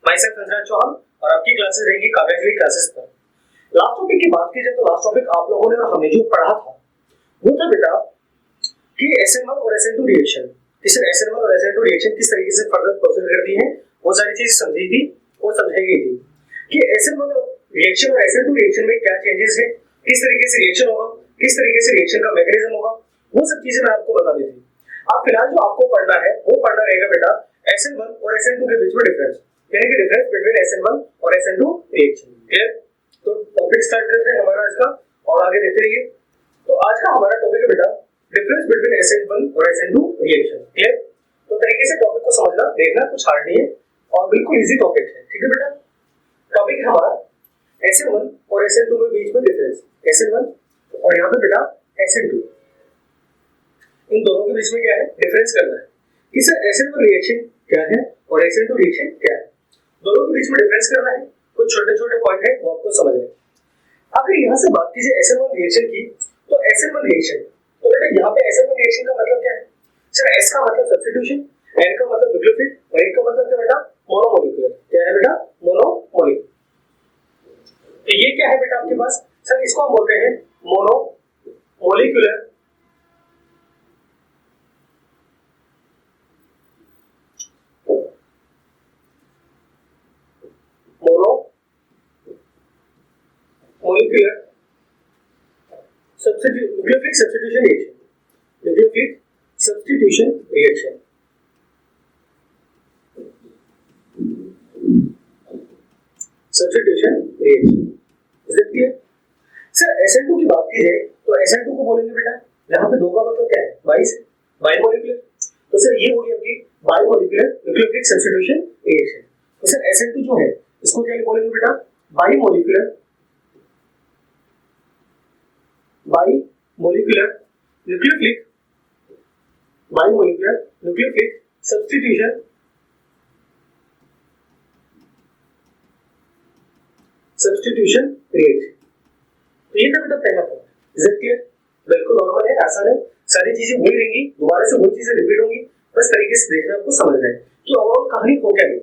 My self Anjana Chauhan और आपकी classes रहेंगी काव्या की क्लासेस पर। लास्ट टॉपिक की बात की जाए तो लास्ट टॉपिक आप लोगों ने और हमने जो पढ़ा था वो था बेटा कि SN1 और SN2 रिएक्शन, इस SN1 और SN2 रिएक्शन किस तरीके से फर्दर प्रोसीड करती है, वो सारी चीज समझी थी और समझाई गई थी कि SN1 रिएक्शन और SN2 रिएक्शन में क्या चेंजेस है, किस तरीके से रिएक्शन होगा, किस तरीके से रिएक्शन का मैकेनिज्म होगा, वो सब चीजें मैं आपको बता दी थी। अब फिलहाल जो आपको पढ़ना है वो पढ़ना रहेगा बेटा SN1 और SN2 के बीच में डिफरेंस, यानी कि डिफरेंस बिटवीन SN1 और SN2 रिएक्शन। क्लियर? तो टॉपिक स्टार्ट करते हैं हमारा इसका और आगे देखते रहिए। तो आज का हमारा टॉपिक है बेटा डिफरेंस बिटवीन SN1 और SN2 रिएक्शन। क्लियर? तो तरीके से टॉपिक को समझना, देखना, कुछ हार्ड नहीं है और बिल्कुल इजी टॉपिक है। ठीक है बेटा? टॉपिक है हमारा SN1 और SN2 के बीच में डिफरेंस, SN1 और यहाँ पे बेटा SN2, इन दोनों के बीच में क्या है डिफरेंस करना है कि सर SN1 रिएक्शन क्या है और SN2 रिएक्शन क्या है, दोनों के बीच में डिफरेंस करना है। कुछ छोटे छोटे पॉइंट है वो आपको समझने। अगर यहाँ से बात कीजिए SN1 रिएक्शन की तो SN1 रिएक्शन, तो बेटा यहाँ पे SN1 रिएक्शन का मतलब क्या है सर? S का मतलब सब्स्टिट्यूशन, N का मतलब न्यूक्लियोफिल और एक का मतलब क्या बेटा मोनोमोलिक्यूलर। क्या है बेटा? मोनोमोलिक्यूलर। तो ये क्या है बेटा आपके पास सर? इसको हम बोलते हैं मोनोमोलिक्यूलर molecular nucleophilic substitution reaction, nucleophilic substitution reaction, substitution reaction। Is it clear? Sir SN2 की बात की जाए तो SN2 को बोलेंगे बेटा, यहाँ पे दो का मतलब क्या है? बाइस, बाइमोलिक्यूलर। तो सर ये हो गई आपकी बाइमोलिक्यूलर nucleophilic substitution reaction। तो सर SN2 जो है इसको क्या बोलेंगे बेटा? बाइमोलिक्यूलर nucleophilic substitution reaction। तो ये था बेटा पहला पॉइंट। Is it clear? बिल्कुल नॉर्मल है, आसान है, सारी चीजें वही रहेंगी, दोबारा से वही चीजें रिपीट होंगी, बस तरीके से देखना, आपको समझना है कि ओवरऑल कहानी हो क्या गई।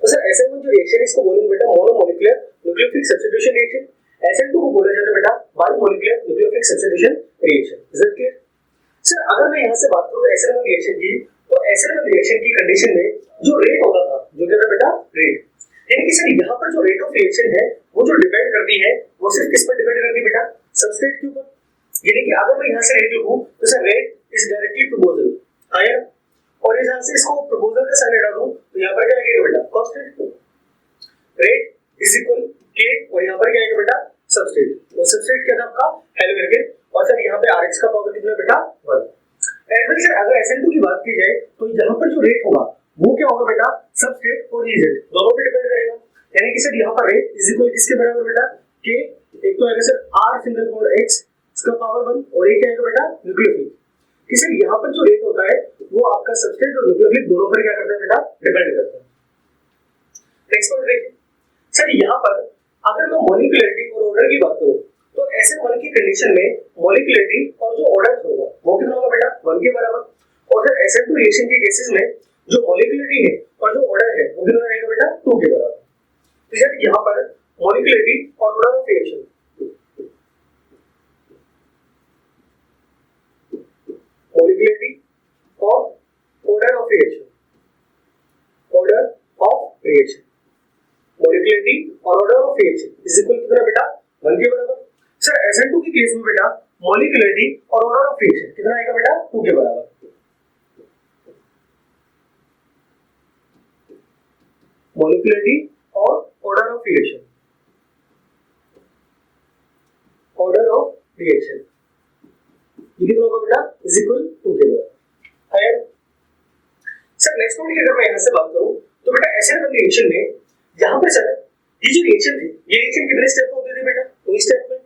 तो सर SN1 जो रिएक्शन इसको बोलेंगे बेटा मोनोमोलिक्यूलर न्यूक्लियोफिलिक सब्स्टिट्यूशन रिएक्शन, SN2 को बोला जाता है बेटा bimolecular nucleophilic substitution reaction. Is it clear? Sir अगर मैं यहाँ से बात करूँ SN1 रिएक्शन की, तो SN1 रिएक्शन की कंडीशन में जो रेट होता था, जो क्या था बेटा रेट, यानी कि सर यहाँ पर जो रेट ऑफ रिएक्शन है वो जो डिपेंड करती है वो सिर्फ किस पर डिपेंड करती है बेटा? सबस्ट्रेट के ऊपर। यानी कि अगर मैं यहाँ से रेट लिखूं तो sir rate is directly proportional, आया, और इस यहाँ से इसको प्रोपोर्शनल का साइन हटा दूं तो यहाँ पर क्या लगेगा बेटा? कांस्टेंट। रेट इज इक्वल के और यहाँ पर क्या आएगा बेटा? सबस्ट्रेट। वो सबस्ट्रेट क्या था आपका? हेलोवेरगेन। और सर यहाँ पे Rx का पावर कितना बेटा? 1। एंड सर अगर SN2 की बात की जाए तो यहाँ पर जो रेट होगा वो क्या होगा बेटा? सबस्ट्रेट और रिएजेंट दोनों पे डिपेंड करेगा। यानी कि सर यहाँ पर रेट इज इक्वल किसके बराबर बेटा? के। एक तो आएगा sir R single power X इसका पावर 1 और एक आएगा बेटा न्यूक्लियोफिल। कि सर यहाँ पर जो रेट होता है वो आपका सबस्ट्रेट और न्यूक्लियोफिल दोनों पर क्या करता है बेटा? डिपेंड करता है। नेक्स्ट पॉइंट देखिए सर, यहाँ पर अगर मैं मॉलिक्यूलरिटी और ऑर्डर की बात करूँ तो SN1 की कंडीशन में मॉलिक्यूलरिटी और जो ऑर्डर होगा वो कितना होगा बेटा? 1 के बराबर। और फिर SN2 रिएक्शन के केसेस में जो मॉलिक्यूलरिटी है और जो ऑर्डर है वो कितना रहेगा बेटा? 2 के बराबर। तो सर यहाँ पर मॉलिक्यूलरिटी और ऑर्डर ऑफ रिएक्शन, मॉलिक्यूलरिटी और order of reaction, order of reaction, molecularity और order of reaction is equal कितना बेटा? 1 के बराबर। सर SN2 के केस में बेटा मॉलिक्यूलरिटी और ऑर्डर ऑफ रिएक्शन कितना आएगा बेटा? 2 के बराबर। मॉलिक्यूलरिटी और order of reaction, order of reaction ये कितना होगा बेटा? इज इक्वल 2 के बराबर है। सर नेक्स्ट पॉइंट की अगर मैं यहाँ से बात करूँ तो बेटा SN1 रिएक्शन में यहाँ पर सर ये जो रिएक्शन थी ये रिएक्शन कितने स्टेप होते थे बेटा? 2 स्टेप में।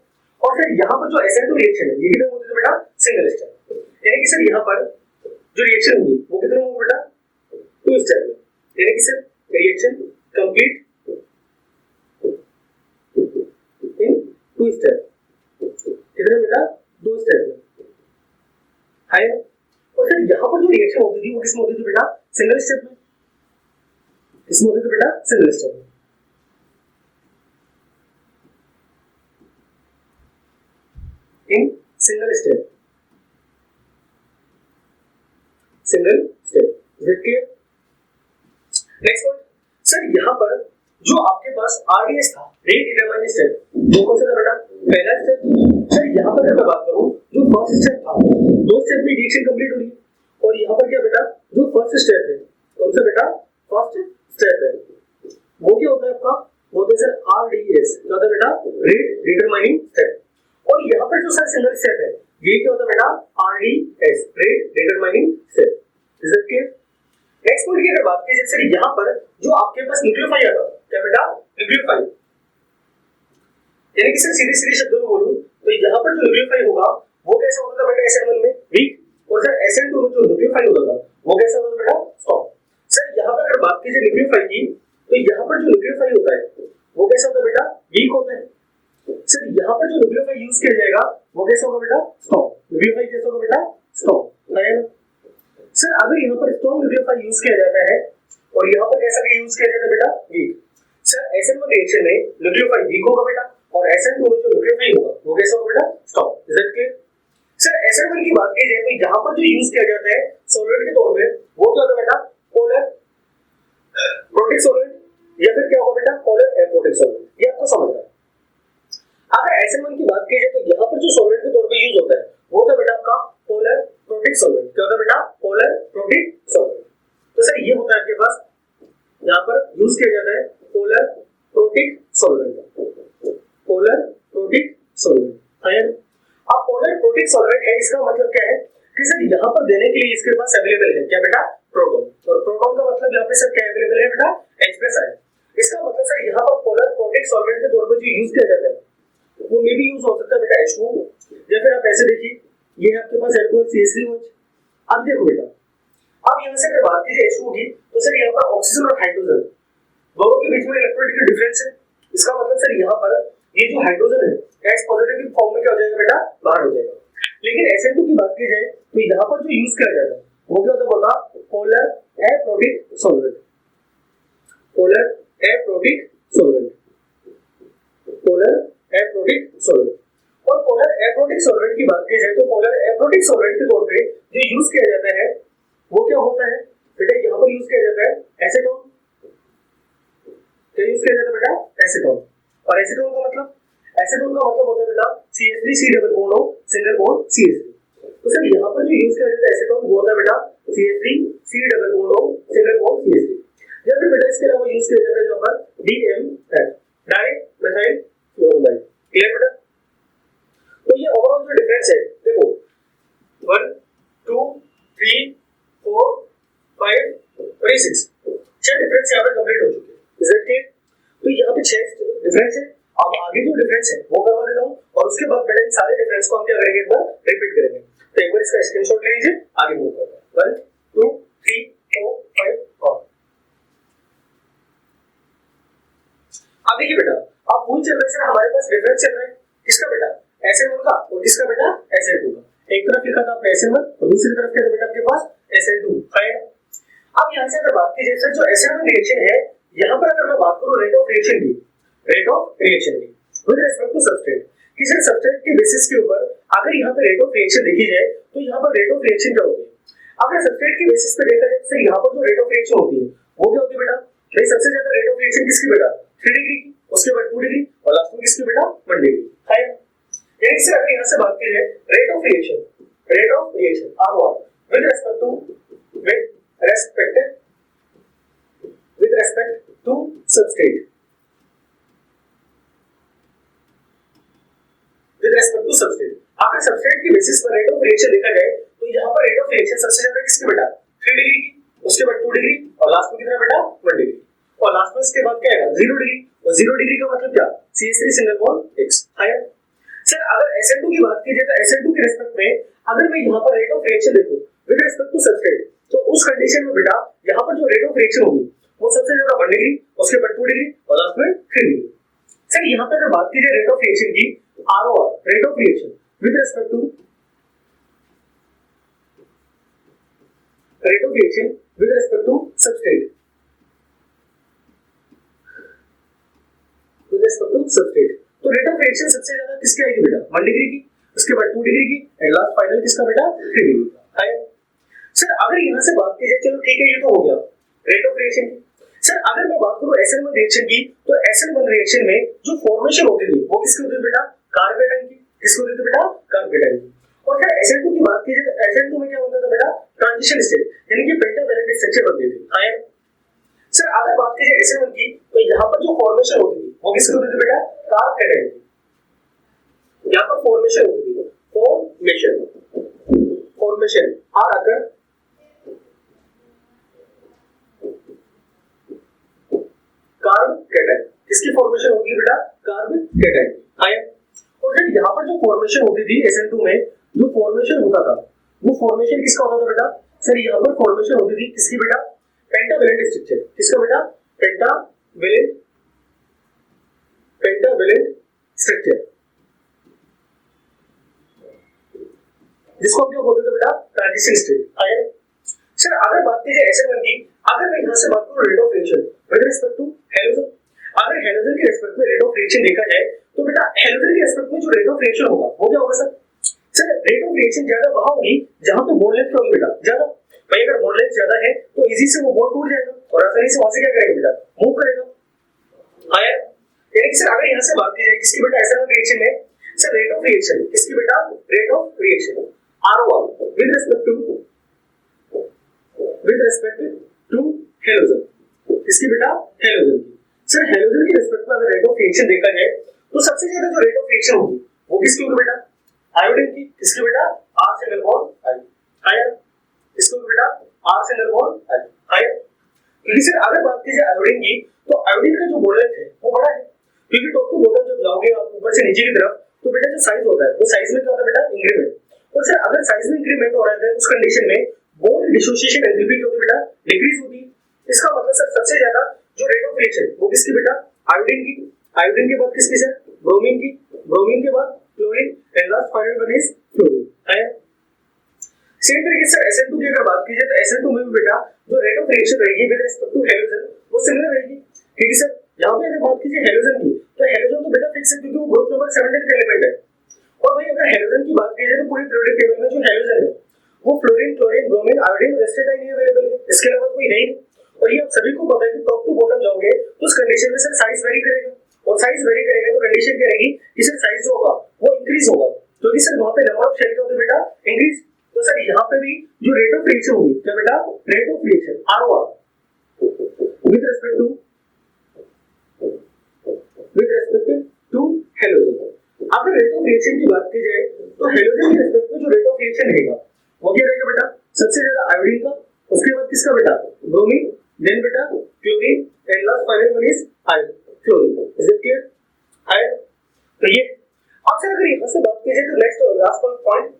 और फिर यहाँ पर जो SN2 रिएक्शन है ये कितने होते थे बेटा? Single step. यानी कि सर यहाँ पर जो रिएक्शन हुई वो कितने होगा बेटा? 2 स्टेप में। यानी कि sir reaction complete in 2 step. कितने बेटा? 2 स्टेप में है। और फिर यहाँ पर जो रिएक्शन होती थी वो किसमें होती थी बेटा? सिंगल स्टेप में। इसमें होते थे बेटा single step. In single step, single step, clear. Next point sir, यहाँ पर जो आपके पास आरडीएस था, रेट डिटरमाइन स्टेप, वो कौन सा था बेटा? पहला स्टेप। सर यहाँ पर अगर मैं बात करूं, जो फर्स्ट स्टेप था, दो स्टेप में रिएक्शन कंप्लीट हो रही है, और यहाँ पर क्या बेटा, जो फर्स्ट स्टेप है, कौन सा बेटा? फर्स्ट स्टेप है, वो क्या होता है आपका? वो होता है सर आरडीएस, क्या होता है बेटा? Rate determining step. और यहाँ पर जो सर सिंगल स्टेप है, ये क्या होता है बेटा? RDS, rate determining step. Is it clear? Next point की अगर बात की जाए सर, यहाँ पर जो आपके पास न्यूक्लियोफाइल आता है, क्या बेटा? न्यूक्लियोफाइल, यानी कि सर सीधे सीधे शब्दों में बोलूं तो यहाँ पर जो न्यूक्लियोफाइल होगा वो कैसा होता था बेटा? SN1 में वीक, और सर SN2 में जो न्यूक्लियोफाइल होता था वो कैसा होता था बेटा? स्ट्रॉन्ग। सर यहाँ पर अगर बात की जाए न्यूक्लियोफाइल की, तो यहाँ पर जो न्यूक्लियोफाइल होता है वो कैसा होता है बेटा? वीक होता है। सर यहाँ पर जो न्यूक्लियोफाइल यूज किया जाएगा वो कैसा होगा बेटा? स्ट्रॉन्ग। न्यूक्लियोफाइल कैसा होगा बेटा? स्ट्रॉन्ग, है ना? सर अगर यहाँ पर स्ट्रॉन्ग न्यूक्लियोफाइल यूज किया जाता है और यहाँ पर कैसा यूज किया जाता है बेटा? वीक। सर SN1 रिएक्शन में न्यूक्लियोफाइल वीक होगा बेटा, और SN2 में जो न्यूक्लियोफाइल होगा वो कैसा होगा बेटा? Strong. Is it clear? Sir SN1 की बात की जाए तो यहाँ पर जो यूज किया जाता है सॉल्वेंट के तौर पे, वो क्या होता है बेटा? पोलर प्रोटिक सॉल्वेंट, या फिर क्या होगा बेटा? Polar aprotic solvent. ये आपको समझना है। अगर SN1 की बात की जाए तो यहाँ पर जो सॉल्वेंट के तौर पे यूज होता है वो होता है बेटा आपका पोलर प्रोटिक सॉल्वेंट। क्या होता है बेटा? Polar protic solvent. तो सर ये होता है आपके पास, यहाँ पर यूज किया जाता है polar protic solvent, polar protic solvent, है। अब पोलर प्रोटिक सॉल्वेंट है, इसका मतलब क्या है कि सर यहाँ पर देने के लिए इसके पास अवेलेबल है क्या बेटा? प्रोटॉन। और प्रोटॉन का मतलब यहाँ पे सर क्या अवेलेबल है बेटा? H+I। इसका मतलब सर यहाँ पर पोलर प्रोटिक सॉल्वेंट के तौर पर जो यूज किया जाता है वो मे भी यूज हो सकता है बेटा H2, या फिर आप ऐसे देखिए, ये है आपके पास अल्कोहल CH3OH। अब देखो बेटा, अब यहाँ से अगर बात कीजिए H2 की, तो सर यहाँ पर ऑक्सीजन और हाइड्रोजन दोनों के बीच में इलेक्ट्रोनेगेटिव डिफरेंस है। इसका मतलब सर यहाँ पर ये जो हाइड्रोजन है H पॉजिटिव की फॉर्म में क्या हो जाएगा बेटा? बाहर हो जाएगा। लेकिन SN2 की बात की जाए तो यहाँ पर जो यूज किया जाता है वो क्या होता है बोला? Polar aprotic solvent, polar aprotic solvent, polar aprotic solvent. और पोलर एप्रोटिक सॉल्वेंट की बात की जाए तो पोलर एप्रोटिक सॉल्वेंट के तौर पे जो यूज किया जाता है वो क्या होता है बेटा? यहाँ पर यूज किया जाता है एसीटोन। क्या यूज किया जाता है बेटा? एसीटोन। और एसीटोन का मतलब, एसीटोन का मतलब होता है बेटा CH3C डबल बॉन्ड और सिंगल बॉन्ड CH3। तो सर यहाँ पर जो यूज किया जाता है एसीटोन वो होता है बेटा CH3C डबल बॉन्ड और सिंगल बॉन्ड CH3। या फिर बेटा इसके अलावा यूज किया जाता है यहाँ पर DMF, डाई मिथाइल फ्लोरामाइड। क्लियर बेटा? तो ये ओवरऑल जो डिफरेंस है देखो, 1 2 3 4 5 और 6 छह डिफरेंस यहाँ पे कंप्लीट हो चुके हैं। Is it clear? तो यहाँ पे 6 डिफरेंस है। अब आगे जो डिफरेंस है वो करवा देता हूँ, और उसके बाद बेटा इन सारे डिफरेंस को हम क्या करेंगे? एक बार रिपीट करेंगे। तो एक बार इसका स्क्रीनशॉट ले लीजिए, आगे मूव करते हैं। 1 2 3 4 5 और अब देखिए बेटा, अब मूव चल रहा है सर, हमारे पास डिफरेंस चल रहा है किसका बेटा? SN1 का, और किसका बेटा? SN2 का। एक तरफ लिखा था आपने SN1 और दूसरी तरफ क्या था बेटा आपके पास? SN2, है। अब यहाँ से अगर बात की जाए सर, जो SN1 रिएक्शन है, यहाँ पर अगर मैं बात करूँ रेट ऑफ रिएक्शन की, रेट ऑफ रिएक्शन की विद रिस्पेक्ट टू सबस्ट्रेट, कि सर सबस्ट्रेट के बेसिस के ऊपर अगर यहाँ पे रेट ऑफ रिएक्शन देखी जाए तो यहाँ पर रेट ऑफ रिएक्शन क्या होती है? अगर सबस्ट्रेट के बेसिस पे देखा जाए तो सर यहाँ पर जो रेट ऑफ रिएक्शन होती है वो क्या होती है बेटा? भाई सबसे ज्यादा रेट ऑफ रिएक्शन किसकी बेटा? 3 डिग्री की, उसके बाद 2 डिग्री, और लास्ट में किसकी बेटा? 1 डिग्री, है। यानी सर अगर यहाँ से बात की जाए rate of reaction, rate of reaction are what? With respect to, with respect to substrate, with respect to substrate। अगर सबस्ट्रेट की बेसिस पर रेट ऑफ रिएक्शन देखा जाए तो यहाँ पर रेट ऑफ रिएक्शन सबसे ज्यादा किसकी बेटा? 3 डिग्री की, उसके बाद 2 डिग्री, और लास्ट में कितना बेटा? 1 डिग्री, और लास्ट में इसके बाद क्या आएगा? 0 डिग्री, और 0 डिग्री का मतलब क्या? CH3 सिंगल बॉन्ड X, है। सर अगर SN2 की बात की जाए तो SN2 के रिस्पेक्ट में अगर मैं यहाँ पर रेट ऑफ रिएक्शन देखूं विद रिस्पेक्ट टू सबस्ट्रेट, तो उस कंडीशन में बेटा यहाँ पर जो रेट ऑफ रिएक्शन होगी वो सबसे ज्यादा 1 डिग्री, उसके बाद 2 डिग्री, और लास्ट में 3 डिग्री। सर यहाँ पे अगर बात की जाए रेट ऑफ रिएक्शन की, ROR, rate of reaction with respect to, rate of reaction with respect to substrate, to substrate. तो रेट ऑफ रिएक्शन सबसे ज्यादा किसकी आएगी बेटा 1 डिग्री की, उसके बाद 2 डिग्री की एंड लास्ट फाइनल किसका बेटा 3 डिग्री का। आया सर अगर यहां से बात की जाए, चलो ठीक है ये तो हो गया रेट ऑफ रिएक्शन की। सर अगर मैं बात करूं SN1 रिएक्शन की, तो SN1 रिएक्शन में जो फॉर्मेशन होती थी वो किसकी होती थी बेटा कार्बेटाइन की। किसकी होती थी बेटा कार्बेटाइन की। और फिर SN2 की बात की जाए तो SN2 में क्या होता था बेटा ट्रांजिशन स्टेट, यानी कि पेंटावैलेंट स्ट्रक्चर बनती थी। आया सर अगर बात की जाए SN1 की, तो यहाँ पर जो फॉर्मेशन होती थी वो किसकी होती थी बेटा कार्बेटाइन की। यहाँ पर फॉर्मेशन होती थी, फॉर्मेशन आर आकर कार्ब कैटायन, किसकी फॉर्मेशन होगी बेटा कार्ब कैटायन। आया और फिर यहाँ पर जो फॉर्मेशन होती थी SN2 में, जो फॉर्मेशन होता था वो फॉर्मेशन किसका होता था बेटा सर यहाँ पर फॉर्मेशन होती थी किसकी बेटा पेंटावैलेंट स्ट्रक्चर। किसका बेटा पेंटावैलेंट स्ट्रक्चर, जिसको हम क्या बोलते थे बेटा ट्रांजिशन स्टेट। आया सर अगर बात की जाए SN1 की, अगर मैं यहाँ से बात करूँ rate of reaction with respect to halogen, अगर हैलोजन के रिस्पेक्ट में रेट ऑफ रिएक्शन देखा जाए तो बेटा हैलोजन के रिस्पेक्ट में जो रेट ऑफ रिएक्शन होगा वो क्या होगा सर रेट ऑफ रिएक्शन ज्यादा वहां होगी जहां पे बॉन्ड लेंथ होगी बेटा ज्यादा। भाई अगर बॉन्ड लेंथ ज्यादा है तो इजी से वो बॉन्ड टूट जाएगा और आसानी से वहां से क्या करेगा बेटा मूव करेगा। आया यानी कि सर अगर यहाँ से बात की जाए किसकी बेटा SN1 रिएक्शन में, सर रेट ऑफ रिएक्शन किसकी बेटा rate of reaction ROR with respect to halogen, किसकी बेटा हैलोजन की। सर हैलोजन के रिस्पेक्ट में अगर रेट ऑफ रिएक्शन देखा जाए तो सबसे ज्यादा जो रेट ऑफ रिएक्शन होगी वो किसकी होगी बेटा आयोडीन की। किसकी बेटा R सिंगल बॉन्ड I। आया इसको बेटा R सिंगल बॉन्ड I। आया क्योंकि सर अगर बात की जाए आयोडीन की, तो आयोडीन का जो बॉन्ड लेंथ है वो बड़ा है, क्योंकि टॉप टू बॉटम जब जाओगे आप ऊपर से नीचे की तरफ तो बेटा जो साइज होता है वो साइज में क्या होता है बेटा इंक्रीमेंट। और सर अगर साइज में इंक्रीमेंट हो रहा है उस कंडीशन में बॉन्ड डिसोसिएशन एंथैल्पी क्या होती है बेटा डिक्रीज होती है। इसका मतलब सर सबसे ज्यादा जो रेट ऑफ रिएक्शन वो किसकी बेटा आयोडीन की, आयोडीन के बाद किसकी सर ब्रोमीन की, ब्रोमीन के बाद chlorine and last final one is fluorine. है सेम तरीके से SN2 की अगर बात की जाए तो SN2 में भी बेटा जो रेट ऑफ रिएक्शन रहेगी विद रिस्पेक्ट टू हैलोजन वो सिमिलर रहेगी, क्योंकि सर यहाँ पे अगर बात कीजिए हैलोजन की तो हैलोजन तो बेटा फिक्स है क्योंकि वो ग्रुप नंबर 17 का एलिमेंट है। और भाई अगर हैलोजन की बात की जाए तो पूरी पीरियोडिक टेबल में जो हैलोजन है वो फ्लोरीन क्लोरीन ब्रोमीन आयोडीन रेस्टेटाइन ही अवेलेबल है, इसके अलावा कोई है ही नहीं। और ये आप सभी को पता है कि टॉप टू बॉटम जाओगे तो उस कंडीशन में सर साइज वेरी करेगा, और साइज वेरी करेगा तो कंडीशन क्या रहेगी कि सर साइज जो होगा वो इंक्रीज होगा, क्योंकि सर वहां पे नंबर ऑफ शेल क्या होते हैं बेटा इंक्रीज। तो सर यहाँ पे भी जो रेट ऑफ रिएक्शन होगी क्या बेटा rate of reaction ROR with respect to halogen. अगर रेट ऑफ रिएक्शन की बात की जाए तो हैलोजन के रिस्पेक्ट में जो रेट ऑफ रिएक्शन रहेगा वो क्या रहेगा बेटा सबसे ज्यादा आयोडीन का, उसके बाद किसका बेटा ब्रोमीन, देन बेटा chlorine and last final one is ion chlorine. Is it clear? Ion तो ये अब सर अगर यहां से बात की जाए तो नेक्स्ट और लास्ट पॉइंट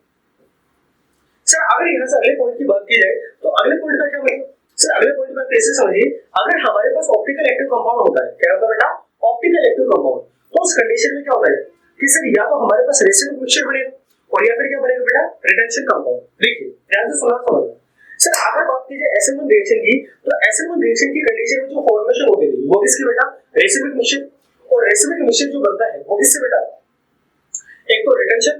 सर अगर यहां से अगले पॉइंट की बात की जाए तो अगले पॉइंट का क्या मतलब सर अगले पॉइंट में कैसे समझिए, अगर हमारे पास ऑप्टिकल एक्टिव कंपाउंड होता है, क्या होता है बेटा ऑप्टिकल एक्टिव कंपाउंड, तो उस कंडीशन में क्या होता है कि सर या तो हमारे पास रेसिडिव मिक्सचर बनेगा और या फिर क्या बनेगा बेटा रिटेंशन कंपाउंड। देखिए ध्यान से सुनना समझना सर अगर बात की जाए SN1 रिएक्शन की, तो SN1 रिएक्शन की कंडीशन में जो फॉर्मेशन होती थी वो किसकी बेटा रेसिडिव मिक्सचर, और रेसिडिव मिक्सचर जो बनता है वो किससे बेटा एक तो रिटेंशन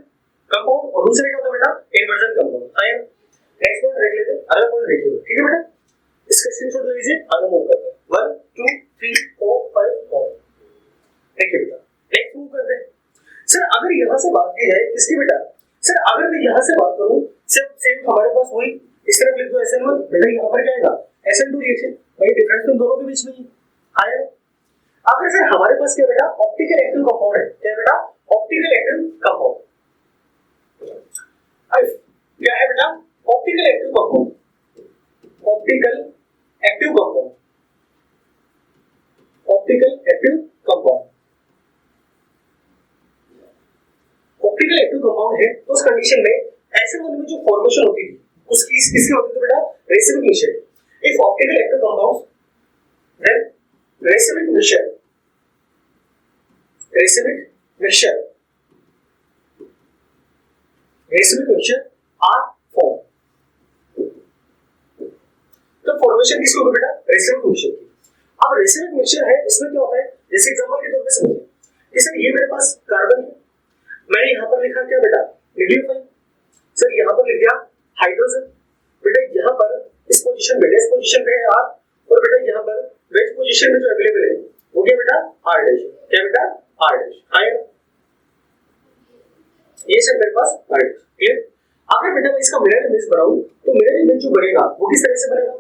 कंपाउंड और दूसरे क्या होता है बेटा इन्वर्जन कंपाउंड। आया नेक्स्ट पॉइंट देख लेते हैं, अगला पॉइंट देखिए ठीक है बेटा, इसका स्क्रीनशॉट ले लीजिए, आगे मूव करते हैं 1 2 3 4 5 4 देखिए बेटा नेक्स्ट मूव करते हैं। सर अगर यहां से बात की जाए किसकी बेटा, सर अगर मैं यहां से बात करूं सेम हमारे पास वही इस तरफ लिख दो SN1 बेटा, यहां पर क्या आएगा SN2 रिएक्शन, भाई डिफरेंस तो दोनों के बीच में ही आया। अगर सर हमारे पास क्या बेटा ऑप्टिकल एक्टिव कंपाउंड है, क्या बेटा ऑप्टिकल एक्टिव कंपाउंड, क्या है बेटा optical active compound, optical active compound, optical active compound, optical active compound है तो उस कंडीशन में SN1 में जो फॉर्मेशन होती थी उसकी किसकी होती थी बेटा racemic mixture. If optical active compounds then racemic mixture are form, तो फॉर्मेशन किसकी होगी बेटा रेसिडिव मिक्सचर की। अब रेसिडिव मिक्सचर है इसमें क्या होता है, जैसे एग्जांपल के तौर पे समझिए सर ये मेरे पास कार्बन है, मैंने यहाँ पर लिखा क्या बेटा न्यूक्लियोफाइल, सर यहाँ पर लिख दिया हाइड्रोजन, बेटा यहाँ पर इस पोजीशन पे डैश पोजीशन पे है आर, और बेटा यहाँ पर वेज पोजीशन में जो अवेलेबल है वो क्या बेटा आर डैश, क्या बेटा आर डैश आया, ये सब मेरे पास आर डैश क्लियर। अगर बेटा मैं इसका मिरर इमेज बनाऊं तो मिरर इमेज जो बनेगा वो किस तरह से बनेगा,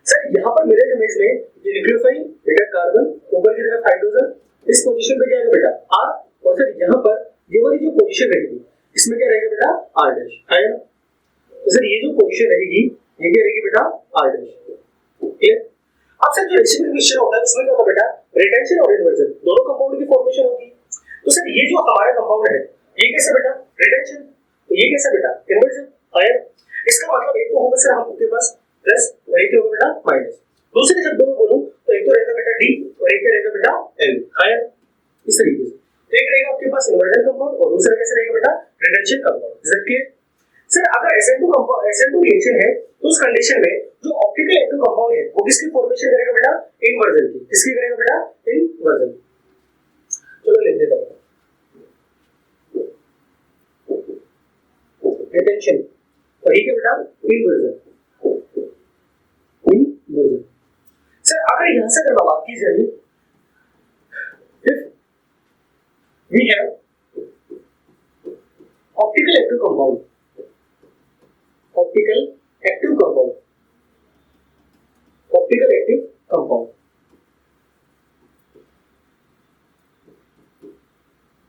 सर यहाँ पर मिरर इमेज में ये न्यूक्लियोफाइल बेटा कार्बन, ऊपर की तरफ हाइड्रोजन, इस पोजीशन पे क्या है बेटा आर, और सर यहाँ पर ये वाली जो पोजीशन रहेगी इसमें क्या रहेगा बेटा आर डैश आया, तो सर ये जो पोजीशन रहेगी ये क्या रहेगी बेटा आर डैश क्लियर। अब सर जो रेसिप्रोकल मिक्सचर होता है उसमें क्या होता है बेटा रिटेंशन और इन्वर्जन दोनों कंपाउंड की फॉर्मेशन होती है, तो सर ये जो हमारा कंपाउंड है ये कैसे बेटा रिटेंशन, तो ये कैसे बेटा इन्वर्जन आया, इसका मतलब एक तो होगा सर आपके पास प्लस और एक होगा बेटा माइनस, दूसरे शब्दों में बोलूं तो एक तो रहेगा बेटा डी और एक रहेगा बेटा एल आया, इस तरीके से तो एक रहेगा आपके पास इन्वर्जन कंपाउंड और दूसरा कैसे रहेगा बेटा retention compound, is that clear. Sir अगर SN2 कंपाउंड SN2 रिएक्शन है तो उस कंडीशन में जो ऑप्टिकल एक्टिव कंपाउंड है वो किसकी फॉर्मेशन करेगा बेटा इन्वर्जन की, किसकी करेगा बेटा इन्वर्जन, चलो लिख देता हूं रिटेंशन और ये क्या बेटा इन्वर्जन, इन्वर्जन। सर अगर यहां से अगर बात की जाए if we have optical active compound, optical active compound, optical active compound,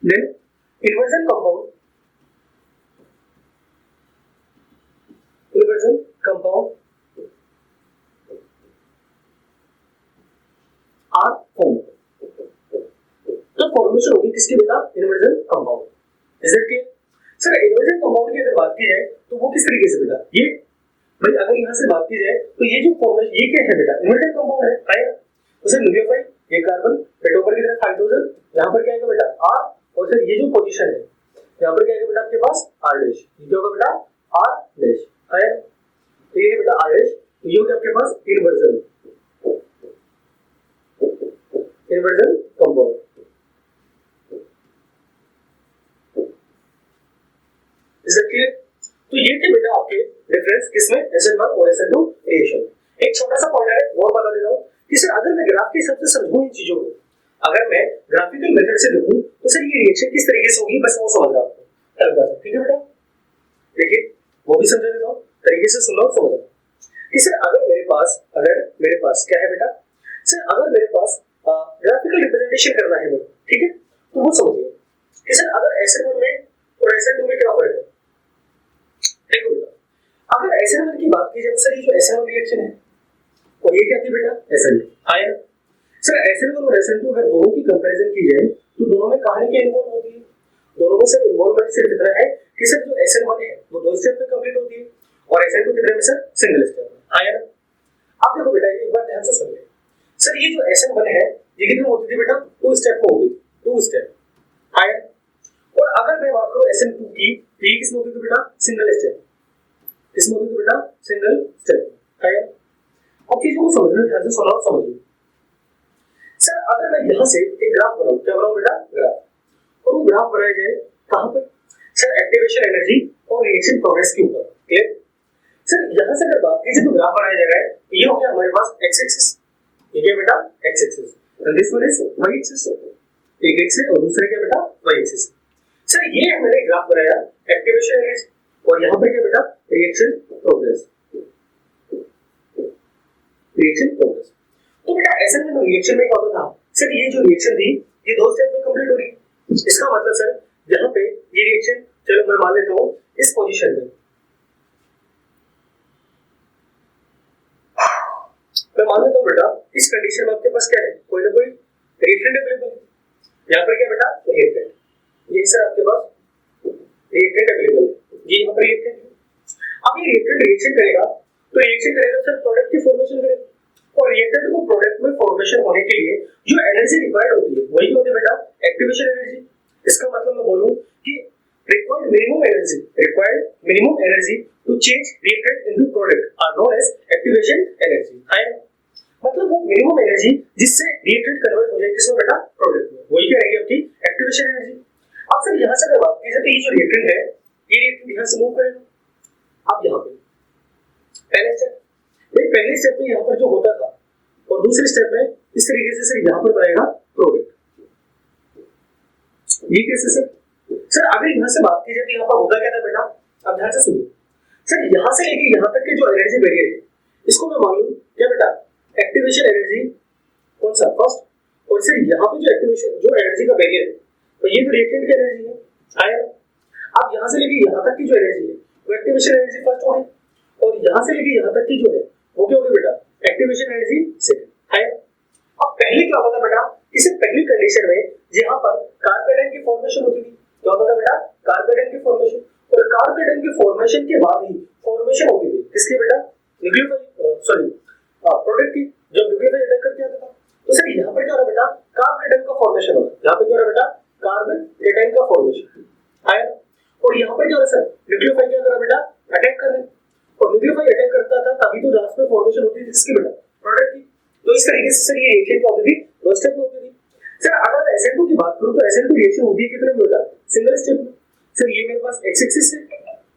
then inversion compound, inversion compound are formed, तो फॉर्मेशन होगी किसकी बेटा inversion compound, is that clear. Sir inversion compound की अगर बात की जाए तो वो किस तरीके से बेटा ये भाई अगर यहाँ से बात की जाए तो ये जो फॉर्मेशन ये क्या है बेटा इन्वर्जन कंपाउंड है आएगा, तो सर न्यूक्लियोफाइल ये कार्बन बेटा ऊपर की तरफ हाइड्रोजन, यहाँ पर क्या आएगा बेटा आर, और सर ये जो पोजीशन है यहाँ पर क्या आएगा बेटा आपके पास आर डैश, ये क्या होगा बेटा आर डैश आएगा, तो ये है बेटा आर डैश, तो ये होगा आपके पास inversion, inversion compound, is that clear. तो ये थे बेटा आपके डिफरेंस किसमें SN1 और SN2 रिएक्शन। एक छोटा सा पॉइंट है वो बता देता हूं कि सर अगर मैं ग्राफ के हिसाब से समझूं इन चीजों को, अगर मैं ग्राफिकल मेथड से देखूं तो सर ये रिएक्शन किस तरीके से होगी बस वो समझ रहा हूं हल्का सा, ठीक है बेटा देखिए वो भी समझा देता हूं तरीके से सुन लो समझ लो कि सर अगर मेरे पास क्या है बेटा, सर अगर मेरे पास ग्राफिकल रिप्रेजेंटेशन करना है ठीक है, तो वो समझिए कि सर अगर SN1 में और SN2 में क्या फर्क है, देखो बेटा अगर SN1 की बात की जाए तो सर ये जो SN1 रिएक्शन है और ये क्या थी बेटा SN2 आया, सर SN1 और SN2 अगर दोनों की कंपैरिजन की जाए तो दोनों में कहानी क्या इन्वॉल्व होती है, दोनों में सर इन्वॉल्वमेंट सिर्फ इतना है कि सर जो SN1 है वो 2 स्टेप में कंप्लीट होती है और SN2 कितने में सर सिंगल स्टेप में आया ना। अब देखो बेटा एक बार ध्यान से सुन ले, सर ये जो SN1 है ये कितने होती थी बेटा 2 स्टेप में होती थी, 2 स्टेप आया, और अगर मैं बात करूं SN2 की तो ये किसमें होती थी बेटा सिंगल स्टेप, किसमें होती थी बेटा सिंगल स्टेप आया। अब चीजों को समझना ध्यान से सुनो समझिए, सर अगर मैं यहां से एक ग्राफ बनाऊं, क्या बनाऊं बेटा ग्राफ, और वो ग्राफ बनाया जाए कहां पर सर एक्टिवेशन एनर्जी और रिएक्शन प्रोग्रेस के ऊपर, क्लियर। सर यहां से अगर बात कीजिए तो ग्राफ बनाया जाएगा ये हो गया हमारे पास x एक्सिस, ये क्या बेटा x axis and this one is y axis, एक x है और दूसरा क्या बेटा y एक्सिस। सर ये मैंने ग्राफ बनाया एक्टिवेशन एनर्जी और यहां पर क्या बेटा रिएक्शन प्रोग्रेस, रिएक्शन प्रोग्रेस। तो बेटा ऐसा में रिएक्शन में क्या होता था सर ये जो रिएक्शन थी ये 2 स्टेप में कंप्लीट हो रही है, इसका मतलब सर यहाँ पे ये रिएक्शन चलो मैं मान लेता हूँ इस पोजीशन में, मैं मान लेता हूँ बेटा इस कंडीशन में आपके पास क्या है कोई ना कोई रिएक्टेंट अवेलेबल है, यहाँ पर क्या बेटा रिएक्टेंट, ये सर आपके पास रिएक्टेंट अवेलेबल है, ये यहाँ पर रिएक्टेंट है। अब ये रिएक्टेंट रिएक्शन करेगा तो रिएक्शन करेगा सर प्रोडक्ट की फॉर्मेशन करेगा, और रिएक्टेंट को प्रोडक्ट में फॉर्मेशन होने के लिए जो एनर्जी रिक्वायर्ड होती है वही होती है बेटा एक्टिवेशन एनर्जी। इसका मतलब मैं बोलूं कि required minimum energy to change reactant into product are known as activation energy है, मतलब वो मिनिमम एनर्जी जिससे रिएक्टेंट कन्वर्ट हो जाए किसमें बेटा प्रोडक्ट में, वही क्या रहेगी आपकी एक्टिवेशन ये जो रिएक्टेंट है ये रिएक्टेंट यहाँ से मूव करेगा। अब यहाँ पे पहले स्टेप में यहाँ पर जो होता था और दूसरे स्टेप में इस तरीके से सर यहाँ पर बनेगा प्रोडक्ट। ये कैसे सर अगर यहाँ से बात की जाए तो यहाँ पर होता क्या था बेटा, अब ध्यान से सुनिए सर, यहाँ से लेके यहाँ तक के जो एनर्जी बैरियर है इसको मैं मालूम क्या बेटा, एक्टिवेशन एनर्जी कौन सा फर्स्ट, और सर यहाँ पे जो एक्टिवेशन जो एनर्जी का बैरियर है तो ये तो रिएक्टेंट की एनर्जी है आया। अब यहाँ से लेके यहाँ तक की जो एनर्जी है वो एक्टिवेशन एनर्जी फर्स्ट हो गई, और यहाँ से लेके यहाँ तक की जो है वो क्या होगी बेटा, एक्टिवेशन एनर्जी सेकंड आया। अब पहले क्या होता था बेटा, इसे पहली कंडीशन में जहाँ पर कार्बेटाइन की फॉर्मेशन होती थी, क्या होता था बेटा, कार्बेटाइन की फॉर्मेशन, और कार्बेटाइन की फॉर्मेशन के बाद ही फॉर्मेशन होती थी किसकी बेटा, न्यूक्लियोफाइल सॉरी प्रोडक्ट की, जब न्यूक्लियोफाइल अटैक करके आता था। तो सर यहाँ पर क्या हो रहा बेटा, कार्बेटाइन का फॉर्मेशन हो रहा है, यहाँ पे क्या हो रहा बेटा, कार्बेटाइन का फॉर्मेशन आया, और यहाँ पर क्या हो रहा है सर, न्यूक्लियोफाइल क्या कर रहा बेटा, अटैक कर रहे हैं, और न्यूक्लियोफाइल अटैक करता था तभी तो लास्ट में फॉर्मेशन होती थी किसकी बेटा, प्रोडक्ट की। तो इस तरीके से सर ये रिएक्शन क्या होती थी, दो स्टेप में होती थी। सर अगर मैं SN2 की बात करूं तो SN2 रिएक्शन होती है कितने में बेटा, सिंगल स्टेप में। सर ये मेरे पास x एक्सिस है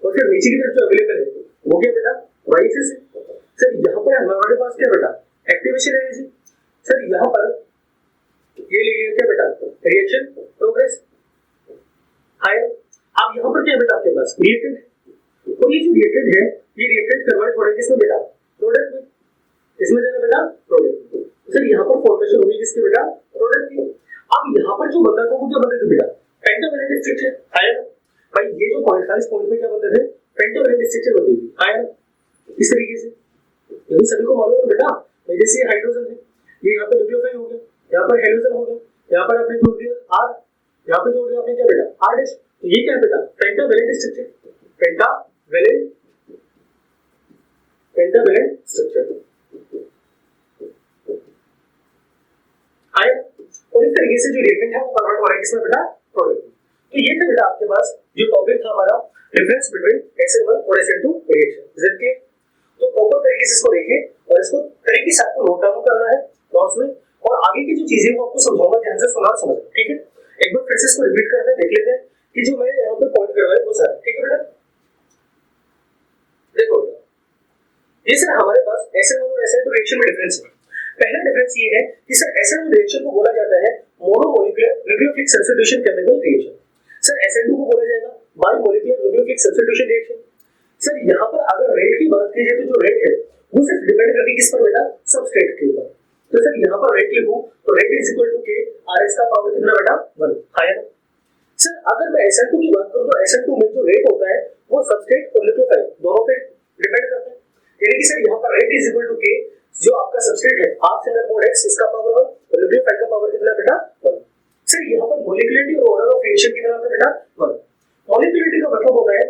और फिर नीचे की तरफ जो अवेलेबल है वो क्या बेटा, y एक्सिस है। सर यहाँ पर हमारे पास क्या बेटा, एक्टिवेशन एनर्जी। सर यहाँ पर ये ले लिया क्या बेटा, रिएक्शन प्रोग्रेस हायर। अब यहाँ पर क्या बेटा आपके पास रिएक्टेंट, और ये जो रिएक्टेंट है ये रिएक्टेंट कन्वर्ट हो रहा है किसमें बेटा, प्रोडक्ट में, इसमें जाएगा बेटा प्रोडक्ट। सर यहाँ पर फॉर्मेशन होगी किसकी बेटा, प्रोडक्ट की। अब यहाँ पर जो बंदा था वो क्या बनते थे बेटा, पेंटावैलेंट स्ट्रक्चर आया। भाई ये जो पॉइंट था इस पॉइंट में क्या बनते थे, पेंटावैलेंट स्ट्रक्चर बनती थी आया इस तरीके से। लेकिन सभी को मालूम है बेटा, जैसे हाइड्रोजन है ये यहाँ पे न्यूक्लियोफाइल हो गया, यहाँ पर हाइड्रोजन हो गया, यहाँ पर आपने जोड़ दिया R, यहाँ पे जोड़ दिया आपने क्या बेटा, R डैश। तो ये क्या है बेटा, पेंटावैलेंट स्ट्रक्चर, पेंटावैलेंट स्ट्रक्चर आया। और इस तरीके से जो रिएक्टेंट है वो कन्वर्ट हो रहा है किसमें बेटा, प्रोडक्ट। तो ये था बेटा आपके पास जो टॉपिक था हमारा, डिफरेंस बिटवीन SN1 और SN2 reaction. Is it clear? तो प्रॉपर तरीके से इसको देखिए और इसको तरीके से आपको नोट डाउन करना है नोट्स में, और आगे की जो चीजें वो आपको समझाऊंगा, ध्यान से सुना समझ, ठीक है। एक बार फिर से इसको रिपीट करते हैं, देख लेते हैं कि जो मैंने यहाँ पे पॉइंट करवाया वो सारे, ठीक है बेटा। देखो ये सर हमारे पास SN1 और SN2 रिएक्शन में डिफरेंस है। पहला डिफरेंस ये है कि सर SN1 रिएक्शन को बोला जाता है monomolecular nucleophilic substitution chemical reaction. Sir SN2 को बोला जाएगा बाइमोलिकुलर न्यूक्लियोफिलिक सब्स्टिट्यूशन रिएक्शन। सर यहाँ पर अगर रेट की बात की जाए तो जो रेट है वो सिर्फ डिपेंड करती है किस पर बेटा, सबस्ट्रेट के ऊपर। तो सर यहाँ पर रेट लिखूं तो rate is equal to K, RS का पावर कितना बेटा, 1 आया ना। सर अगर मैं SN2 की बात करूं तो SN2 में जो रेट होता है वो सबस्ट्रेट और न्यूक्लियोफाइल दोनों पे डिपेंड करता है। यानी कि सर यहाँ पर rate is equal to K, जो आपका सबस्ट्रेट है R सिंगल मोड X, इसका पावर 1 और न्यूक्लियोफाइल का पावर कितना बेटा, 1। सर यहाँ पर मोलिकुलरिटी और ऑर्डर ऑफ रिएक्शन कितना होता है बेटा, 1। मोलिकुलरिटी का मतलब होता है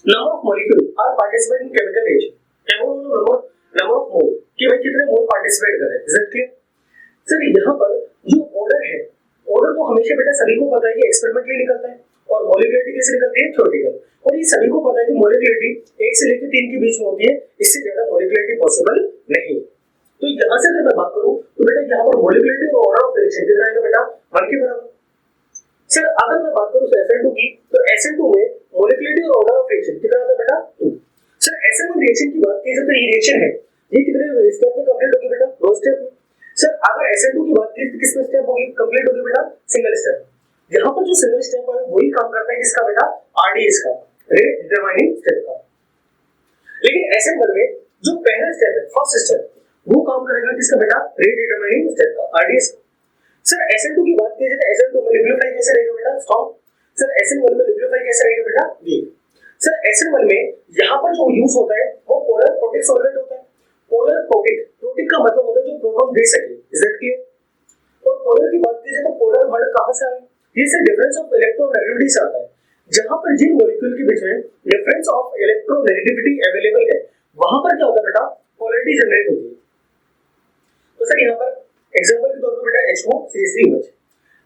number of molecule are participate in chemical reaction, number of mole कि भाई कितने मोल पार्टिसिपेट कर रहे हैं। Is it clear? सर यहाँ पर जो ऑर्डर है, ऑर्डर तो हमेशा बेटा सभी को पता है कि एक्सपेरिमेंटली निकलता है, और मोलिकुलरिटी कैसे निकलती है, थ्योरेटिकल। और ये सभी को पता है कि मोलिकुलरिटी 1 से लेकर 3 के बीच में होती है, इससे ज्यादा मोलिकुलरिटी पॉसिबल नहीं। तो यहाँ से अगर मैं बात करूं तो बेटा यहाँ पर मोलिकुलरिटी और ऑर्डर ऑफ रिएक्शन कितना आएगा बेटा, 1 के बराबर। सर अगर मैं बात करूं SN2 की तो SN2 में मोलिकुलरिटी और ऑर्डर ऑफ रिएक्शन कितना आता है बेटा, 2। सर SN1 रिएक्शन की बात की जाए तो ये रिएक्शन है ये कितने स्टेप में कंप्लीट होगी बेटा, 2 स्टेप में। सर अगर SN2 की बात की तो किस स्टेप होगी, कंप्लीट होगी बेटा, सिंगल स्टेप। यहाँ पर जो सिंगल स्टेप है वही काम करता है किसका बेटा, RDS का, रेट डिटरमाइनिंग स्टेप का। लेकिन SN1 में जो पहला स्टेप है, फर्स्ट स्टेप, वो काम करेगा किसका बेटा, रेट डिटरमाइनिंग स्टेप का, RDS का। सर SN2 की बात की जाए तो SN2 में न्यूक्लियोफाइल कैसे रहेगा बेटा, स्ट्रांग। सर SN1 में न्यूक्लियोफाइल कैसे रहेगा बेटा, वीक। सर SN1 में यहाँ पर जो यूज होता है वो पोलर प्रोटिक सॉल्वेंट होता है। पोलर प्रोटिक का मतलब होता है जो प्रोटॉन दे सके। Is that clear? और पोलर की बात की जाए तो पोलर वर्ड कहां से आया, ये सर डिफरेंस ऑफ इलेक्ट्रोनेगेटिविटी से आता है। जहां पर जिन मॉलिक्यूल के बीच में डिफरेंस ऑफ इलेक्ट्रोनेगेटिविटी अवेलेबल है वहां पर क्या होता है बेटा, पोलैरिटी जनरेट होती है। तो सर यहाँ पर एग्जांपल के तौर पर बेटा H2CH3OH।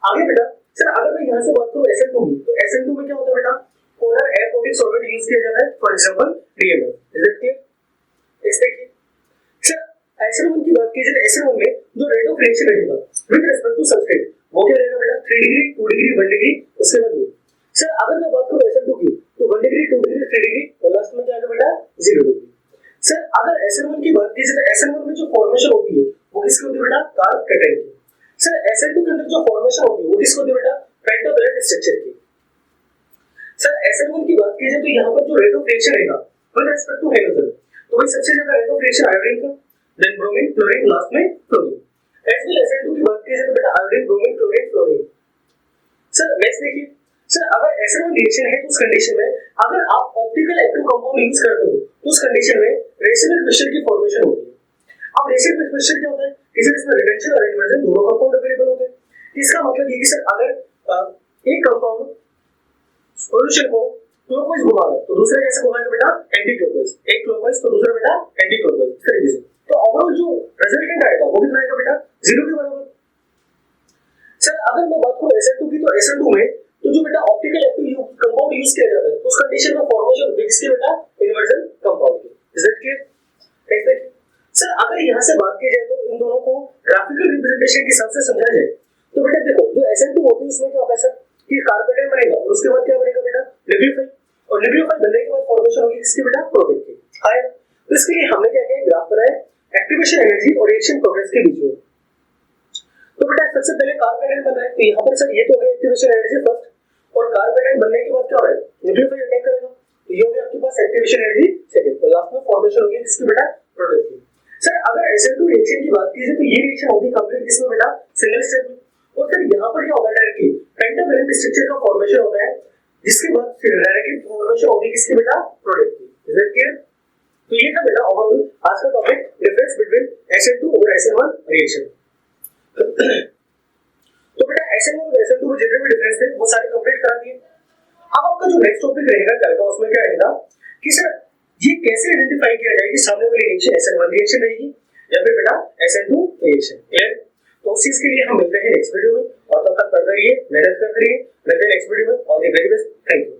आगे बेटा सर अगर मैं यहाँ से बात करूं SN2 की तो SN2 में क्या होता है बेटा, पोलर एरोटिक सॉल्वेंट यूज किया जाता है, for example DMF। Is it clear? इस देखिए सर SN1 की बात की जाए तो SN1 में जो रेट ऑफ रिएक्शन रहेगा विद रिस्पेक्ट टू सबस्ट्रेट वो क्या रहेगा बेटा, 3 डिग्री, 2 डिग्री, 1 डिग्री। उसके बाद ये सर अगर किसको होती है बेटा, पेंटावैलेंट स्ट्रक्चर की। सर SN1 की बात की जाए तो यहाँ पर जो रेट ऑफ रिएक्शन रहेगा विद रिस्पेक्ट टू हाइड्रोजन, तो भाई सबसे ज्यादा रेट ऑफ रिएक्शन आयोडीन का, देन ब्रोमीन, क्लोरीन, लास्ट में फ्लोरीन। एज वेल SN2 की बात की जाए तो बेटा iodine, bromine, chlorine, fluorine. Sir next देखिए, सर अगर SN1 रिएक्शन है तो उस कंडीशन में अगर आप ऑप्टिकल एक्टिव कंपाउंड यूज करते हो तो उस कंडीशन में रेसिमिक मिक्सचर की फॉर्मेशन होती है। अब रेसिमिक मिक्सचर क्या होता है, इसमें रिटेंशन और इन्वर्जन दोनों कंपाउंड अवेलेबल होते हैं। इसका मतलब ये कि सर अगर एक कंपाउंड सॉल्यूशन को क्लॉकवाइज घुमा रहा है तो दूसरा कैसे घुमाएगा बेटा, एंटी क्लॉकवाइज, एक क्लॉकवाइज तो दूसरा बेटा एंटी क्लॉकवाइज, इस तरीके से। तो ओवरऑल जो रिजल्टेंट आएगा वो कितना आएगा बेटा, 0 के बराबर। सर अगर मैं बात करूं SN2 की, तो SN2 में तो जो बेटा ऑप्टिकल एक्टिव कंपाउंड यूज किया जाता है तो उस कंडीशन में फॉर्मेशन होती है किसकी बेटा, इन्वर्जन कंपाउंड की। Is it clear? नेक्स्ट देखिए, सर अगर यहां से बात की जाए तो इन दोनों को ग्राफिकल रिप्रेजेंटेशन के हिसाब से समझा जाए तो बेटा देखो जो SN2 होती है उसमें क्या होता है सर कि कार्बोनेट बनेगा और उसके बाद क्या बनेगा बेटा, न्यूक्लियोफाइल, और न्यूक्लियोफाइल बनने के बाद फॉर्मेशन होगी किसकी बेटा, प्रोटीन की। आया, तो इसके लिए हमने क्या किया, ग्राफ बनाया एक्टिवेशन एनर्जी और रिएक्शन प्रोग्रेस के बीच में। तो बेटा सबसे पहले कार्बोनेट बन रहा है तो यहाँ पर सर ये तो हो गया एक्टिवेशन एनर्जी फर्स्ट, और कार्बोनेट बनने के बाद क्या हो रहा है, न्यूक्लियोफाइल अटैक करेगा तो ये हो गया आपके पास एक्टिवेशन एनर्जी सेकंड, तो लास्ट में फॉर्मेशन होगी किसकी बेटा, प्रोटीन की। सर अगर SN2 रिएक्शन की बात की जाए तो ये रिएक्शन होगी कंप्लीट किसमें बेटा, सिंगल स्टेप में। और फिर यहाँ पर क्या होगा डायरेक्टली पेंटावैलेंट स्ट्रक्चर का फॉर्मेशन होता है जिसके बाद फिर डायरेक्टली फॉर्मेशन होगी किसकी बेटा, प्रोटीन की। Is it clear? तो ये था बेटा ओवरऑल आज का टॉपिक, डिफरेंस बिटवीन SN2 और SN1 रिएक्शन। तो बेटा SN1 और SN2 में जितने भी डिफरेंस थे वो सारे कंप्लीट करा दिए। अब आपका जो नेक्स्ट टॉपिक रहेगा कल का उसमें क्या रहेगा कि सर ये कैसे आइडेंटिफाई किया जाए कि सामने वाली रिएक्शन SN1 रिएक्शन रहेगी या फिर बेटा SN2 रिएक्शन। क्लियर? तो उस चीज के लिए हम मिलते हैं नेक्स्ट वीडियो में, और तब तक पढ़ते रहिए, मेहनत करते रहिए। मिलते हैं नेक्स्ट वीडियो में। All the very best, thank you.